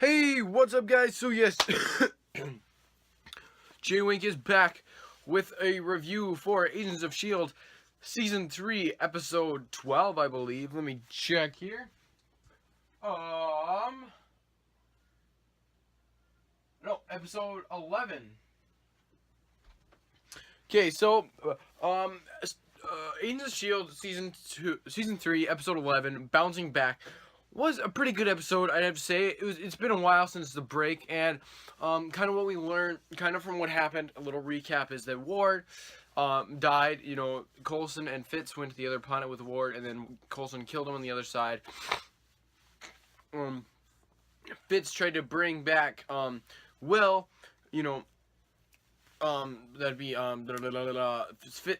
Hey, what's up, guys? So yes, J-Wink is back with a review for Agents of S.H.I.E.L.D. Season 3, Episode 12, I believe. Let me check here. No, Episode 11. Okay, so, Agents of S.H.I.E.L.D. Season 3, Episode 11, Bouncing Back, was a pretty good episode, I'd have to say. It's been a while since the break, and kind of what we learned, kind of from what happened, a little recap is that Ward died. You know, Coulson and Fitz went to the other planet with Ward, and then Coulson killed him on the other side. Fitz tried to bring back Will, you know, that'd be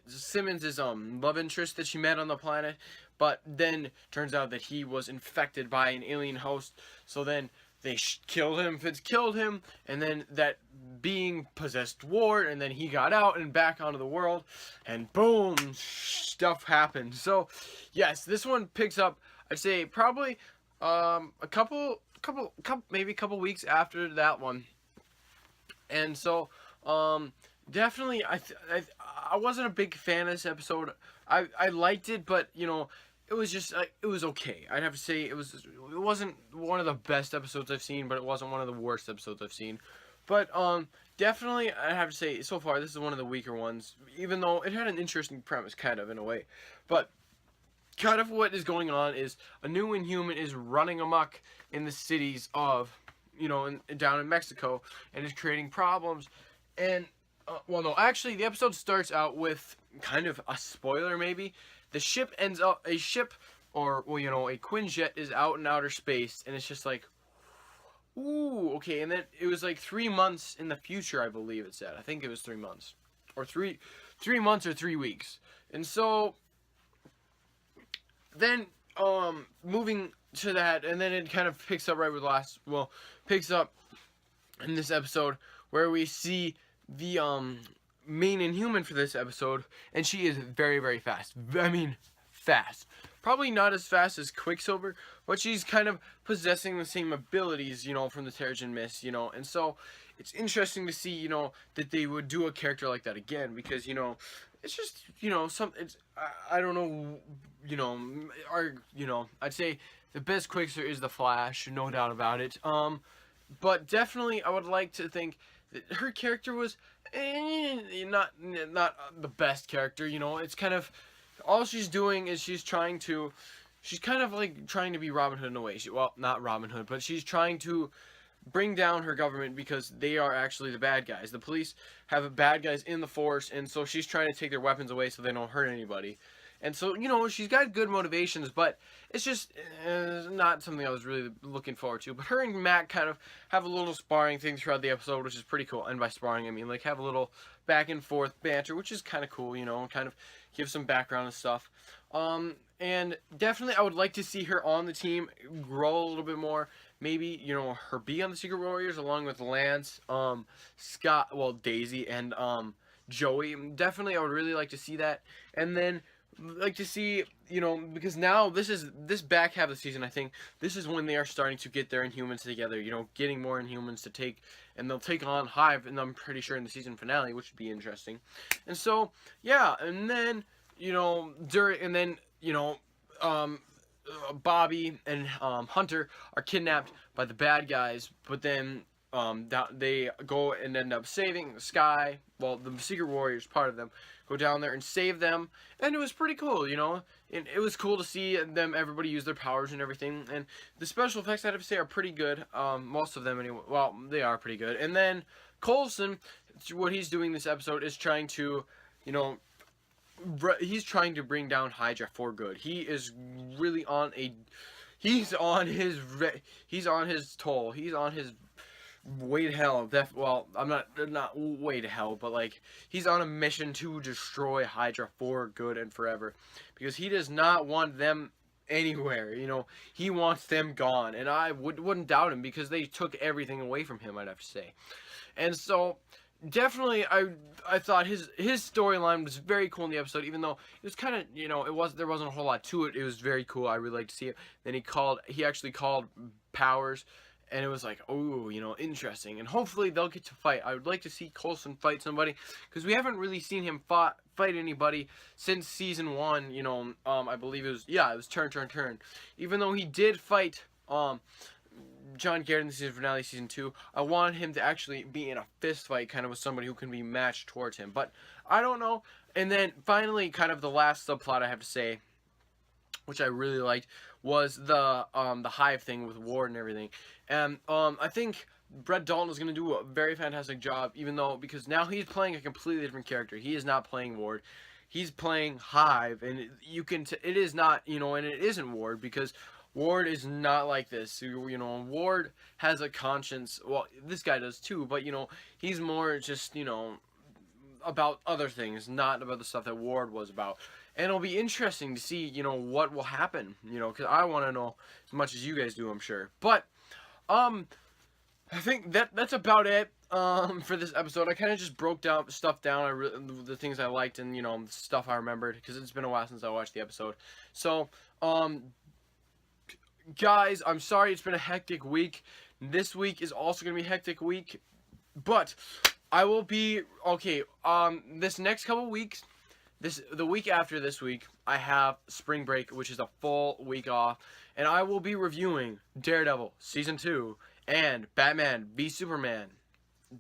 Simmons' love interest that she met on the planet, but then turns out that he was infected by an alien host. So then they killed him. Fitz killed him, and then that being possessed Ward, and then he got out and back onto the world, and boom, stuff happened. So yes, this one picks up, I'd say probably a couple maybe a couple weeks after that one. And so definitely I wasn't a big fan of this episode. I liked it, but you know, it was just it was okay. I'd have to say it wasn't one of the best episodes I've seen, but it wasn't one of the worst episodes I've seen. But definitely I have to say so far this is one of the weaker ones, even though it had an interesting premise kind of in a way. But kind of what is going on is a new Inhuman is running amok in the cities of, you know, down in Mexico, and is creating problems. And well, no, actually, the episode starts out with kind of a spoiler, maybe. The ship ends up, a ship, or, well, you know, a Quinjet is out in outer space, and it's just like, ooh, okay. And then it was like 3 months in the future, I believe it said. I think it was 3 months, or three months or 3 weeks. And so then, moving to that, and then it kind of picks up right with picks up in this episode where we see the main Inhuman for this episode, and she is very, very fast. I mean, fast. Probably not as fast as Quicksilver, but she's kind of possessing the same abilities, you know, from the Terrigen Mist, you know. And so it's interesting to see, you know, that they would do a character like that again, because, you know, it's just, you know, I don't know, you know, I'd say the best Quicksilver is the Flash, no doubt about it. But definitely I would like to think that her character was not the best character, you know. It's kind of, all she's doing is she's kind of like trying to be Robin Hood in a way. Well, not Robin Hood, but she's trying to bring down her government because they are actually the bad guys. The police have bad guys in the force, and so she's trying to take their weapons away so they don't hurt anybody. And so, you know, she's got good motivations, but it's just not something I was really looking forward to. But her and Mac kind of have a little sparring thing throughout the episode, which is pretty cool. And by sparring, I mean, like, have a little back and forth banter, which is kind of cool, you know, and kind of give some background and stuff. And definitely I would like to see her on the team grow a little bit more. Maybe, you know, her be on the Secret Warriors along with Lance, Scott, well, Daisy, and Joey. Definitely I would really like to see that. And then like to see, you know, because now this back half of the season, I think this is when they are starting to get their Inhumans together, you know, getting more Inhumans to take, and they'll take on Hive, and I'm pretty sure in the season finale, which would be interesting. And so yeah, and then, you know, Bobby and Hunter are kidnapped by the bad guys, but then they go and end up saving Sky. Well, the Secret Warriors, part of them, go down there and save them, and it was pretty cool, you know. It was cool to see everybody use their powers and everything, and the special effects, I have to say, are pretty good. Most of them, anyway. Well, they are pretty good. And then Coulson, what he's doing this episode is trying to, you know, he's trying to bring down Hydra for good. He is really he's on his toll. He's on his way to hell. Well, I'm not way to hell, but like he's on a mission to destroy Hydra for good and forever, because he does not want them anywhere. You know, he wants them gone, and I wouldn't doubt him, because they took everything away from him, I'd have to say. And so definitely I thought his storyline was very cool in the episode, even though it was kind of, you know, there wasn't a whole lot to it. It was very cool. I really liked to see it. Then he actually called Powers, and it was like, oh, you know, interesting. And hopefully they'll get to fight. I would like to see Coulson fight somebody, because we haven't really seen him fight anybody since season 1. You know, I believe it was turn. Even though he did fight John Garrett in the season finale, season 2, I want him to actually be in a fist fight, kind of with somebody who can be matched towards him. But I don't know. And then finally, kind of the last subplot I have to say, which I really liked, was the Hive thing with Ward and everything. And I think Brett Dalton is going to do a very fantastic job, even though, because now he's playing a completely different character. He is not playing Ward. He's playing Hive, and you can it is not, you know, and it isn't Ward, because Ward is not like this. You know, Ward has a conscience. Well, this guy does too, but, you know, he's more just, you know, about other things, not about the stuff that Ward was about. And it'll be interesting to see, you know, what will happen, you know, because I want to know as much as you guys do, I'm sure. But, I think that's about it, for this episode. I kind of just broke down stuff down, the things I liked, and, you know, stuff I remembered, because it's been a while since I watched the episode. So, guys, I'm sorry it's been a hectic week. This week is also going to be a hectic week, but I will be, okay, this next couple weeks, the week after this week, I have spring break, which is a full week off, and I will be reviewing Daredevil Season 2 and Batman v Superman.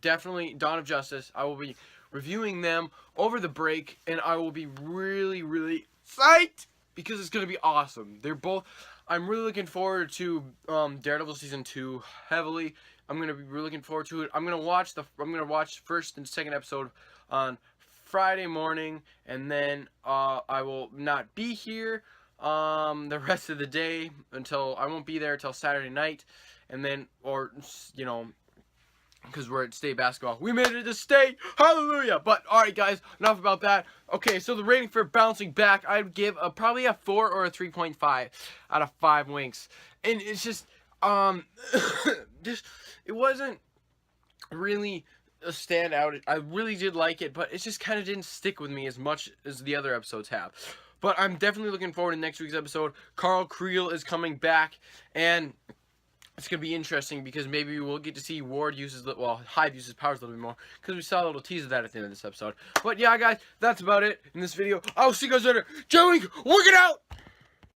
Definitely Dawn of Justice. I will be reviewing them over the break, and I will be really, really psyched, because it's going to be awesome. They're both, I'm really looking forward to Daredevil Season 2 heavily. I'm going to be really looking forward to it. I'm going to watch first and second episode on Friday morning, and then I will not be here the rest of the day until, I won't be there until Saturday night, and then, or, you know, because we're at state basketball. We made it to state! Hallelujah! But, alright guys, enough about that. Okay, so the rating for Bouncing Back, I'd give probably a 4 or a 3.5 out of 5 winks. And it's just, it wasn't really a standout. I really did like it, but it just kind of didn't stick with me as much as the other episodes have. But I'm definitely looking forward to next week's episode. Carl Creel is coming back, and it's going to be interesting, because maybe we'll get to see Ward uses, well, Hive uses powers a little bit more, because we saw a little tease of that at the end of this episode. But yeah, guys, that's about it in this video. I'll see you guys later. Joey, work it out!